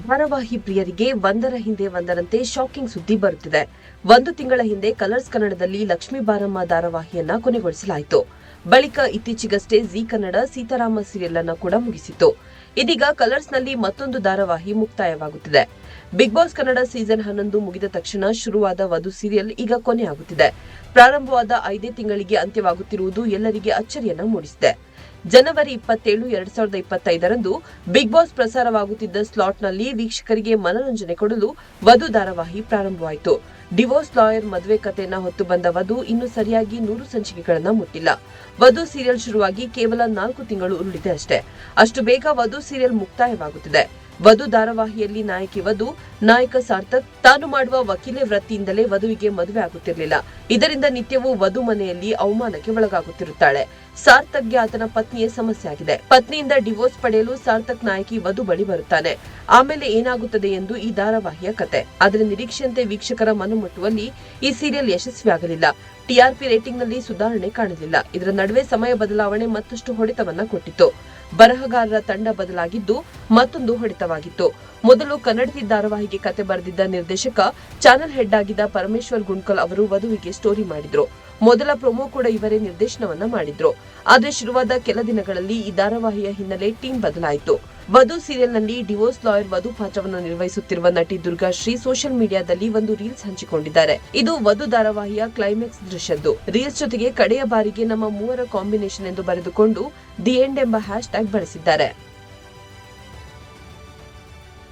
ಧಾರಾವಾಹಿ ಪ್ರಿಯರಿಗೆ ಒಂದರ ಹಿಂದೆ ಒಂದರಂತೆ ಶಾಕಿಂಗ್ ಸುದ್ದಿ ಬರುತ್ತಿದೆ. 1 ತಿಂಗಳ ಹಿಂದೆ ಕಲರ್ಸ್ ಕನ್ನಡದಲ್ಲಿ ಲಕ್ಷ್ಮೀ ಬಾರಮ್ಮ ಧಾರಾವಾಹಿಯನ್ನ ಕೊನೆಗೊಳಿಸಲಾಯಿತು. ಬಳಿಕ ಇತ್ತೀಚೆಗಷ್ಟೇ ಜಿ ಕನ್ನಡ ಸೀತಾರಾಮ ಸೀರಿಯಲ್ ಅನ್ನು ಕೂಡ ಮುಗಿಸಿತ್ತು. ಇದೀಗ ಕಲರ್ಸ್ನಲ್ಲಿ ಮತ್ತೊಂದು ಧಾರಾವಾಹಿ ಮುಕ್ತಾಯವಾಗುತ್ತಿದೆ. ಬಿಗ್ ಬಾಸ್ ಕನ್ನಡ ಸೀಸನ್ 11 ಮುಗಿದ ತಕ್ಷಣ ಶುರುವಾದ ವಧು ಸೀರಿಯಲ್ ಈಗ ಕೊನೆಯಾಗುತ್ತಿದೆ. ಪ್ರಾರಂಭವಾದ 5 ತಿಂಗಳಿಗೆ ಅಂತ್ಯವಾಗುತ್ತಿರುವುದು ಎಲ್ಲರಿಗೆ ಅಚ್ಚರಿಯನ್ನ ಮೂಡಿಸಿದೆ. ಜನವರಿ 27, 2025ರಂದು ಬಿಗ್ ಬಾಸ್ ಪ್ರಸಾರವಾಗುತ್ತಿದ್ದ ಸ್ಲಾಟ್ನಲ್ಲಿ ವೀಕ್ಷಕರಿಗೆ ಮನರಂಜನೆ ಕೊಡಲು ವಧು ಧಾರಾವಾಹಿ ಪ್ರಾರಂಭವಾಯಿತು. ಡಿವೋರ್ಸ್ ಲಾಯರ್ ಮದುವೆ ಕಥೆಯನ್ನ ಹೊತ್ತು ಬಂದ ವಧು ಇನ್ನು ಸರಿಯಾಗಿ 100 ಸಂಚಿಕೆಗಳನ್ನ ಮುಟ್ಟಿಲ್ಲ. ವಧು ಸೀರಿಯಲ್ ಶುರುವಾಗಿ ಕೇವಲ 4 ತಿಂಗಳು ಉರುಳಿದೆ ಅಷ್ಟೇ. ಅಷ್ಟು ಬೇಗ ವಧು ಸೀರಿಯಲ್ ಮುಕ್ತಾಯವಾಗುತ್ತಿದೆ. ವಧು ಧಾರಾವಾಹಿಯಲ್ಲಿ ನಾಯಕಿ ವಧು, ನಾಯಕ ಸಾರ್ಥಕ್ ತಾನು ಮಾಡುವ ವಕೀಲೆ ವೃತ್ತಿಯಿಂದಲೇ ವಧುವಿಗೆ ಮದುವೆ ಆಗುತ್ತಿರಲಿಲ್ಲ. ಇದರಿಂದ ನಿತ್ಯವೂ ವಧು ಮನೆಯಲ್ಲಿ ಅವಮಾನಕ್ಕೆ ಒಳಗಾಗುತ್ತಿರುತ್ತಾಳೆ. ಸಾರ್ಥಕ್ಗೆ ಆತನ ಪತ್ನಿಯೇ ಸಮಸ್ಯೆ ಆಗಿದೆ. ಪತ್ನಿಯಿಂದ ಡಿವೋರ್ಸ್ ಪಡೆಯಲು ಸಾರ್ಥಕ್ ನಾಯಕಿ ವಧು ಬಳಿ ಬರುತ್ತಾನೆ. ಆಮೇಲೆ ಏನಾಗುತ್ತದೆ ಎಂದು ಈ ಧಾರಾವಾಹಿಯ ಕತೆ. ಆದರೆ ನಿರೀಕ್ಷೆಯಂತೆ ವೀಕ್ಷಕರ ಮನ ಮುಟ್ಟುವಲ್ಲಿ ಈ ಸೀರಿಯಲ್ ಯಶಸ್ವಿಯಾಗಲಿಲ್ಲ. ಟಿಆರ್ಪಿ ರೇಟಿಂಗ್ನಲ್ಲಿ ಸುಧಾರಣೆ ಕಾಣಲಿಲ್ಲ. ಇದರ ನಡುವೆ ಸಮಯ ಬದಲಾವಣೆ ಮತ್ತಷ್ಟು ಹೊಡೆತವನ್ನ ಕೊಟ್ಟಿತ್ತು. ಬರಹಗಾರರ ತಂಡ ಬದಲಾಗಿದ್ದು ಮತ್ತೊಂದು ಹೊಡೆತವಾಗಿತ್ತು. ಮೊದಲು ಕನ್ನಡತಿ ಧಾರಾವಾಹಿಗೆ ಕತೆ ಬರೆದಿದ್ದ ನಿರ್ದೇಶಕ, ಚಾನೆಲ್ ಹೆಡ್ ಆಗಿದ್ದ ಪರಮೇಶ್ವರ್ ಗುಂಡ್ಕಲ್ ಅವರು ವಧುವಿಗೆ ಸ್ಟೋರಿ ಮಾಡಿದ್ರು. ಮೊದಲ ಪ್ರೊಮೋ ಕೂಡ ಇವರೇ ನಿರ್ದೇಶನವನ್ನ ಮಾಡಿದ್ರು. ಆದ್ರೆ ಶುರುವಾದ ಕೆಲ ದಿನಗಳಲ್ಲಿ ಈ ಧಾರಾವಾಹಿಯ ಹಿನ್ನೆಲೆ ಟೀಮ್ ಬದಲಾಯಿತು. ವಧು ಸೀರಿಯಲ್ನಲ್ಲಿ ಡಿವೋರ್ಸ್ ಲಾಯರ್ ವಧು ಪಾತ್ರವನ್ನು ನಿರ್ವಹಿಸುತ್ತಿರುವ ನಟಿ ದುರ್ಗಾಶ್ರೀ ಸೋಷಿಯಲ್ ಮೀಡಿಯಾದಲ್ಲಿ ಒಂದು ರೀಲ್ಸ್ ಹಂಚಿಕೊಂಡಿದ್ದಾರೆ. ಇದು ವಧು ಧಾರಾವಾಹಿಯ ಕ್ಲೈಮ್ಯಾಕ್ಸ್ ದೃಶ್ಯದ್ದು. ರೀಲ್ಸ್ ಜೊತೆಗೆ ಕಡೆಯ ಬಾರಿಗೆ ನಮ್ಮ ಮೂವರ ಕಾಂಬಿನೇಷನ್ ಎಂದು ಬರೆದುಕೊಂಡು ದಿ ಎಂಡ್ ಎಂಬ ಹ್ಯಾಶ್ ಟ್ಯಾಗ್ ಬಳಸಿದ್ದಾರೆ.